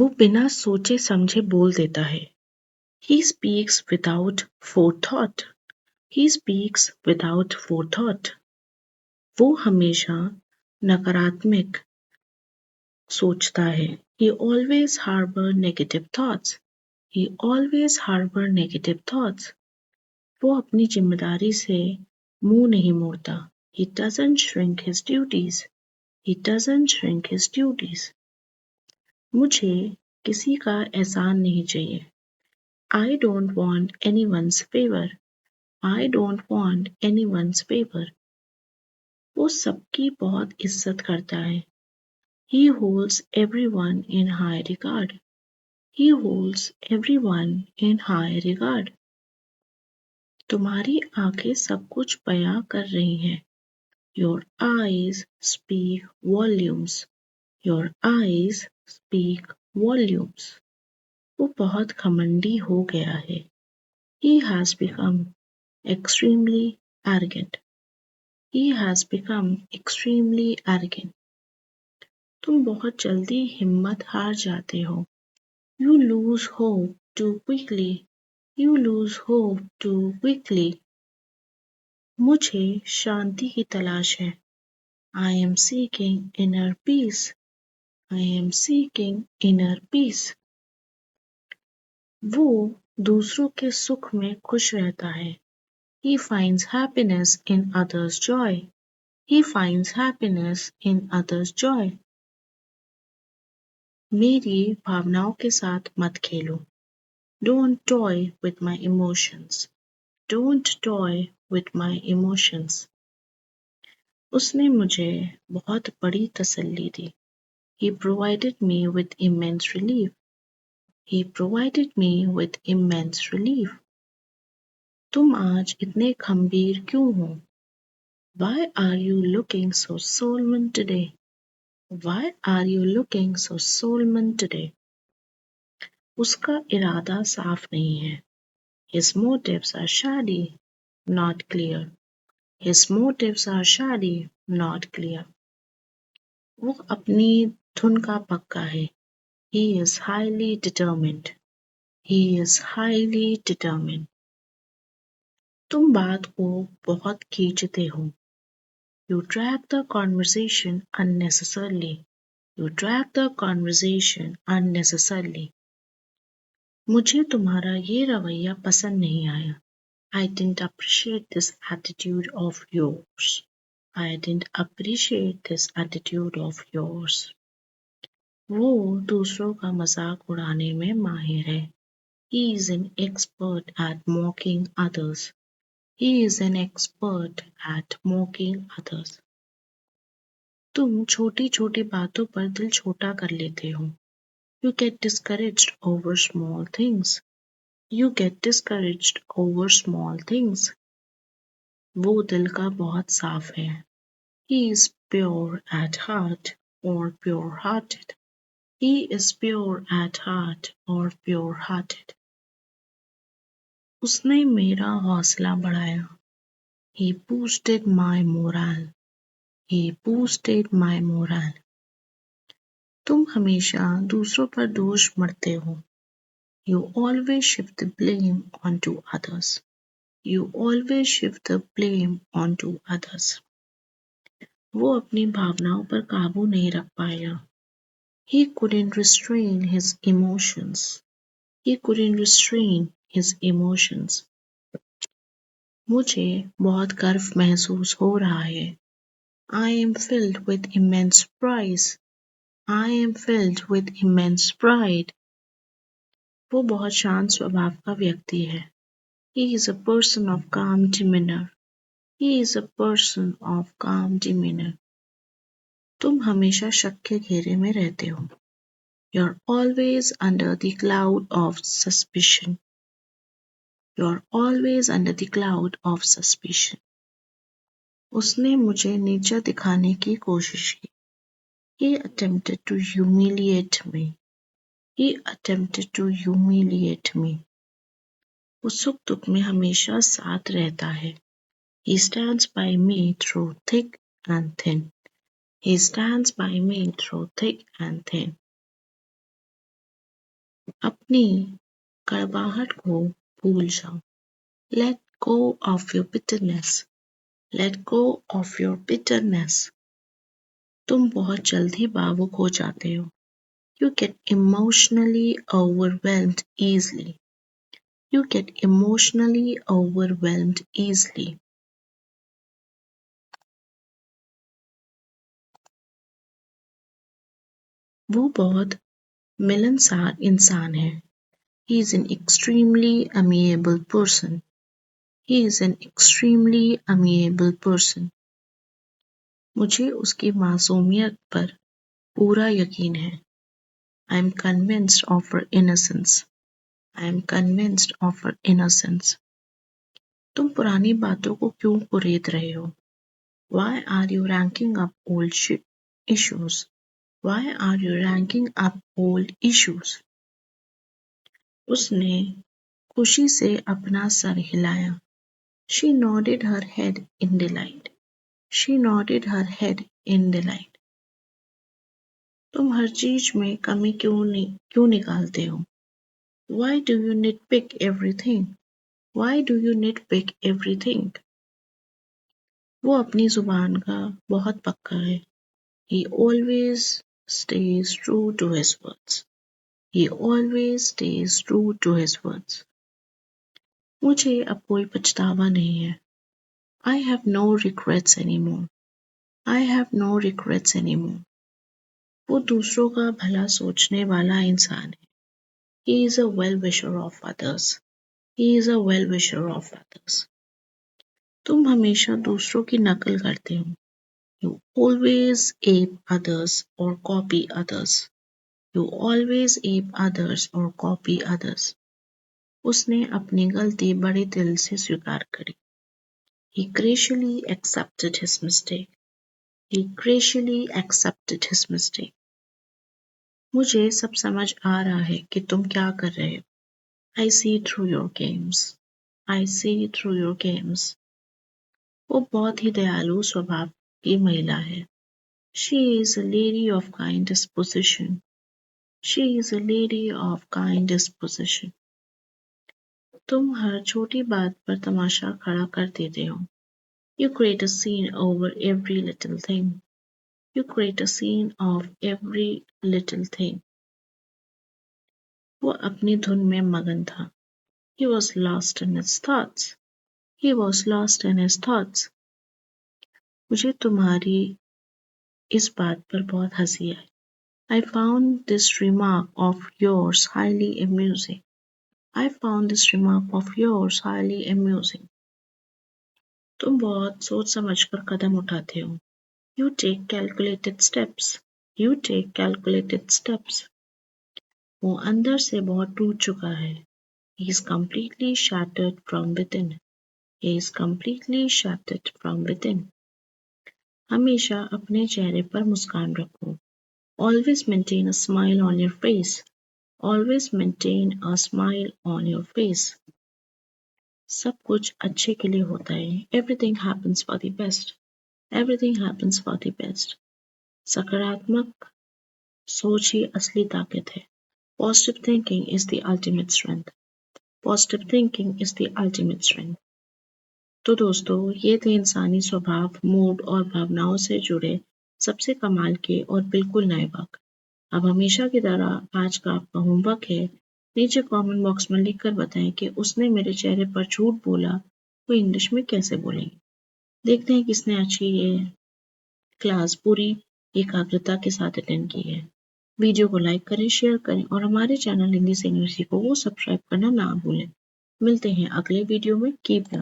वो बिना सोचे समझे बोल देता है। He speaks without forethought. He speaks without forethought. वो हमेशा नकारात्मक सोचता है। He always harbor negative thoughts. He always harbor negative thoughts. वो अपनी जिम्मेदारी से मुंह नहीं मोड़ता। He doesn't shrink his duties. He doesn't shrink his duties. मुझे किसी का एहसान नहीं चाहिए। I don't want anyone's favor. I don't want anyone's favor. वो सबकी बहुत इज्जत करता है। He holds everyone in high regard. He holds everyone in high regard. तुम्हारी आंखें सब कुछ बयां कर रही हैं। Your eyes speak volumes. Your eyes speak volumes. वो बहुत घमंडी हो गया है। He has become extremely arrogant. He has become extremely arrogant. तुम बहुत जल्दी हिम्मत हार जाते हो। You lose hope too quickly. You lose hope too quickly. मुझे शांति की तलाश है। I am seeking inner peace. I am seeking inner peace. वो दूसरों के सुख में खुश रहता है। He finds happiness in others' joy. He finds happiness in others' joy. मेरी भावनाओं के साथ मत खेलो। Don't toy with my emotions. Don't toy with my emotions. उसने मुझे बहुत बड़ी तसल्ली दी। He provided me with immense relief. He provided me with immense relief. तुम आज इतने खंबीर क्यों हो? Why are you looking so solemn today? Why are you looking so solemn today? उसका इरादा साफ नहीं है। His motives are shady, not clear. His motives are shady, not clear. वो अपनी धुन का पक्का है। He is highly determined. He is highly determined. तुम बात को बहुत खींचते हो। You drag the conversation unnecessarily. You drag the conversation unnecessarily. मुझे तुम्हारा ये रवैया पसंद नहीं आया। I didn't appreciate this attitude of yours. I didn't appreciate this attitude of yours. वो दूसरों का मजाक उड़ाने में माहिर है। He is an expert at mocking others. He is an expert at mocking others. तुम छोटी छोटी बातों पर दिल छोटा कर लेते हो। You get discouraged over small things. You get discouraged over small things. वो दिल का बहुत साफ है। He is pure at heart or pure-hearted. He is pure at heart or pure-hearted. उसने मेरा हौसला बढ़ाया। He boosted my morale. He boosted my morale. तुम हमेशा दूसरों पर दोष मढ़ते हो। You always shift the blame onto others. You always shift the blame onto others. वो अपनी भावनाओं पर काबू नहीं रख पाया। He couldn't restrain his emotions. He couldn't restrain his emotions. मुझे बहुत गर्व महसूस हो रहा है। I am filled with immense pride. I am filled with immense pride. वो बहुत शांत स्वभाव का व्यक्ति है। He is a person of calm demeanor. He is a person of calm demeanor. तुम हमेशा शक के घेरे में रहते हो। You're always under the cloud of suspicion. You're always under the cloud of suspicion. उसने मुझे नीचा दिखाने की कोशिश की। He attempted to humiliate me. He attempted to humiliate me. वो सुख दुख में हमेशा साथ रहता है। He stands by me through thick and thin. He stands by me through thick and thin. अपनी कड़वाहट को भूल जाओ। Let go of your bitterness. Let go of your bitterness. तुम बहुत जल्दी भावुक हो जाते हो। You get emotionally overwhelmed easily. You get emotionally overwhelmed easily. वो बहुत मिलनसार इंसान है। He is an extremely amiable person. He is an extremely amiable person. मुझे उसकी मासूमियत पर पूरा यकीन है। I am convinced of her innocence. I am convinced of her innocence. तुम पुरानी बातों को क्यों कुरेद रहे हो? Why are you ranking up old issues? Why are you ranking up old issues? उसने खुशी से अपना सर हिलाया। She nodded her head in delight. She nodded her head in delight. तुम हर चीज में कमी क्यों निकालते हो? Why do you nitpick everything? Why do you nitpick everything? वो अपनी जुबान का बहुत पक्का है। He always stays true to his words. He always stays true to his words. मुझे अब कोई पछतावा नहीं है। I have no regrets anymore. I have no regrets anymore. वो दूसरों का भला सोचने वाला इंसान है। He is a well-wisher of others. He is a well-wisher of others. तुम हमेशा दूसरों की नकल करते हो। You always ape others or copy others. You always ape others or copy others. उसने अपनी गलती बड़े दिल से स्वीकार करी। He graciously accepted his mistake. He graciously accepted his mistake. मुझे सब समझ आ रहा है कि तुम क्या कर रहे हो। I see through your games. I see through your games. वो बहुत ही दयालु स्वभाव की महिला है। She is a lady of kind disposition. She is a lady of kind disposition. तुम हर छोटी बात पर तमाशा खड़ा कर देते हो। You create a scene over every little thing. You create a scene of every little thing. वो अपनी धुन में मगन था। He was lost in his thoughts. He was lost in his thoughts. मुझे तुम्हारी इस बात पर बहुत हंसी आई। I found this remark of yours highly amusing. I found this remark of yours highly amusing. तुम बहुत सोच समझकर कदम उठाते हो। You take calculated steps. You take calculated steps. वो अंदर से बहुत टूट चुका है। He is completely shattered from within. He is completely shattered from within. हमेशा अपने चेहरे पर मुस्कान रखो। Always maintain a smile on your face. Always maintain a smile on your face. सब कुछ अच्छे के लिए होता है। Everything happens for the best. Everything happens for the best. सकारात्मक सोच ही असली ताकत है। Positive thinking is the ultimate strength. Positive thinking is the ultimate strength. तो दोस्तों, ये थे इंसानी स्वभाव, मूड और भावनाओं से जुड़े सबसे कमाल के और बिल्कुल नए वाक्य। अब हमेशा की तरह आज का आपका होमवर्क है, नीचे कमेंट बॉक्स में लिखकर बताएं कि उसने मेरे चेहरे पर झूठ बोला वो इंग्लिश में कैसे बोलेंगे। देखते हैं किसने अच्छी ये क्लास पूरी एकाग्रता के साथ अटेंड की है। वीडियो को लाइक करें, शेयर करें और हमारे चैनल हिंदी से इंग्लिश को सब्सक्राइब करना ना भूलें। मिलते हैं अगले वीडियो में। कीप